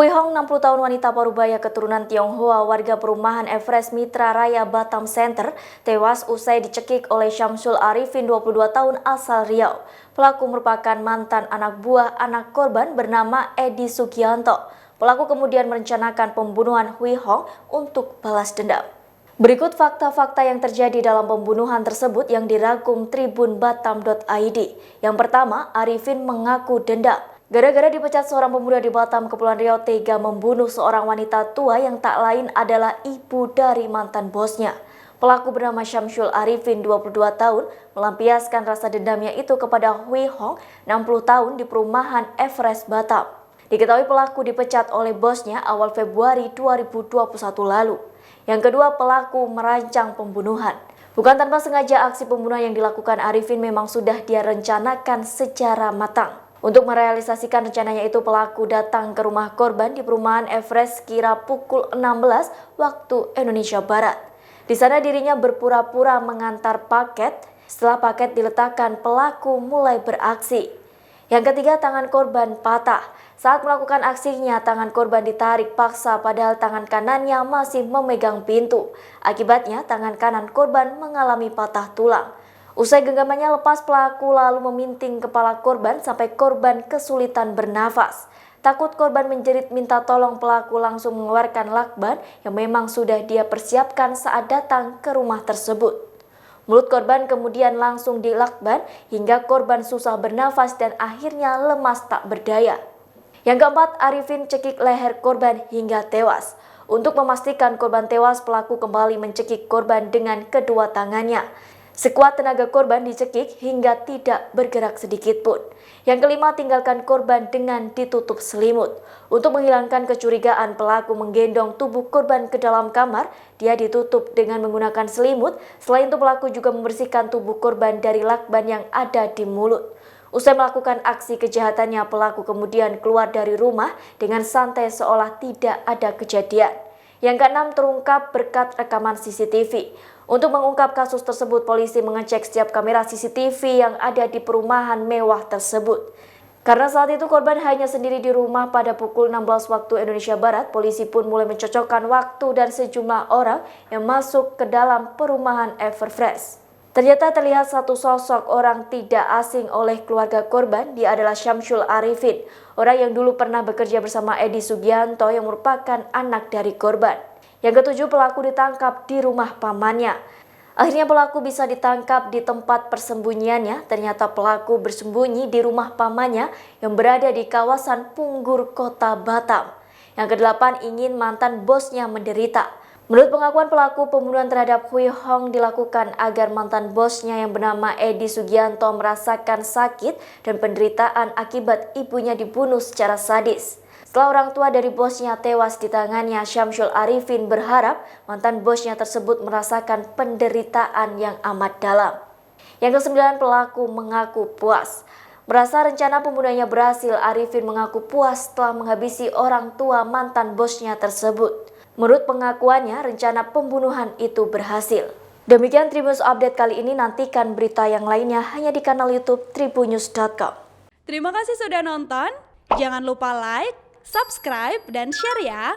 Hui Hong, 60 tahun wanita Parubaya keturunan Tionghoa warga perumahan Everest Mitra Raya Batam Center, tewas usai dicekik oleh Syamsul Arifin, 22 tahun asal Riau. Pelaku merupakan mantan anak buah anak korban bernama Edi Sugianto. Pelaku kemudian merencanakan pembunuhan Hui Hong untuk balas dendam. Berikut fakta-fakta yang terjadi dalam pembunuhan tersebut yang dirangkum tribunbatam.id. Yang pertama, Arifin mengaku dendam. Gara-gara dipecat seorang pemuda di Batam, Kepulauan Riau tega membunuh seorang wanita tua yang tak lain adalah ibu dari mantan bosnya. Pelaku bernama Syamsul Arifin, 22 tahun, melampiaskan rasa dendamnya itu kepada Hui Hong, 60 tahun di perumahan Everest Batam. Diketahui pelaku dipecat oleh bosnya awal Februari 2021 lalu. Yang kedua, pelaku merancang pembunuhan. Bukan tanpa sengaja, aksi pembunuhan yang dilakukan Arifin memang sudah dia rencanakan secara matang. Untuk merealisasikan rencananya itu, pelaku datang ke rumah korban di perumahan Everest kira pukul 16 waktu Indonesia Barat. Di sana dirinya berpura-pura mengantar paket. Setelah paket diletakkan, pelaku mulai beraksi. Yang ketiga, tangan korban patah. Saat melakukan aksinya, tangan korban ditarik paksa padahal tangan kanannya masih memegang pintu. Akibatnya, tangan kanan korban mengalami patah tulang. Usai genggamannya lepas, pelaku lalu meminting kepala korban sampai korban kesulitan bernafas. Takut korban menjerit minta tolong, pelaku langsung mengeluarkan lakban yang memang sudah dia persiapkan saat datang ke rumah tersebut. Mulut korban kemudian langsung dilakban hingga korban susah bernafas dan akhirnya lemas tak berdaya. Yang keempat, Arifin cekik leher korban hingga tewas. Untuk memastikan korban tewas, pelaku kembali mencekik korban dengan kedua tangannya. Sekuat tenaga korban dicekik hingga tidak bergerak sedikit pun. Yang kelima, tinggalkan korban dengan ditutup selimut. Untuk menghilangkan kecurigaan, pelaku menggendong tubuh korban ke dalam kamar. Dia ditutup dengan menggunakan selimut. Selain itu, pelaku juga membersihkan tubuh korban dari lakban yang ada di mulut. Usai melakukan aksi kejahatannya, pelaku kemudian keluar dari rumah dengan santai seolah tidak ada kejadian. Yang keenam, terungkap berkat rekaman CCTV. Untuk mengungkap kasus tersebut, polisi mengecek setiap kamera CCTV yang ada di perumahan mewah tersebut. Karena saat itu korban hanya sendiri di rumah pada pukul 16 waktu Indonesia Barat, polisi pun mulai mencocokkan waktu dan sejumlah orang yang masuk ke dalam perumahan Everest. Ternyata terlihat satu sosok orang tidak asing oleh keluarga korban. Dia adalah Syamsul Arifin, orang yang dulu pernah bekerja bersama Edi Sugianto yang merupakan anak dari korban. Yang ketujuh, pelaku ditangkap di rumah pamannya. Akhirnya pelaku bisa ditangkap di tempat persembunyiannya. Ternyata pelaku bersembunyi di rumah pamannya yang berada di kawasan Punggur, Kota Batam. Yang kedelapan, ingin mantan bosnya menderita. Menurut pengakuan pelaku, pembunuhan terhadap Hui Hong dilakukan agar mantan bosnya yang bernama Edi Sugianto merasakan sakit dan penderitaan akibat ibunya dibunuh secara sadis. Setelah orang tua dari bosnya tewas di tangannya, Syamsul Arifin berharap mantan bosnya tersebut merasakan penderitaan yang amat dalam. Yang kesembilan, pelaku mengaku puas. Merasa rencana pembunuhannya berhasil, Arifin mengaku puas setelah menghabisi orang tua mantan bosnya tersebut. Menurut pengakuannya, rencana pembunuhan itu berhasil. Demikian Tribunnews Update kali ini, nantikan berita yang lainnya hanya di kanal YouTube tribunnews.com. Terima kasih sudah nonton, jangan lupa like, subscribe, dan share ya!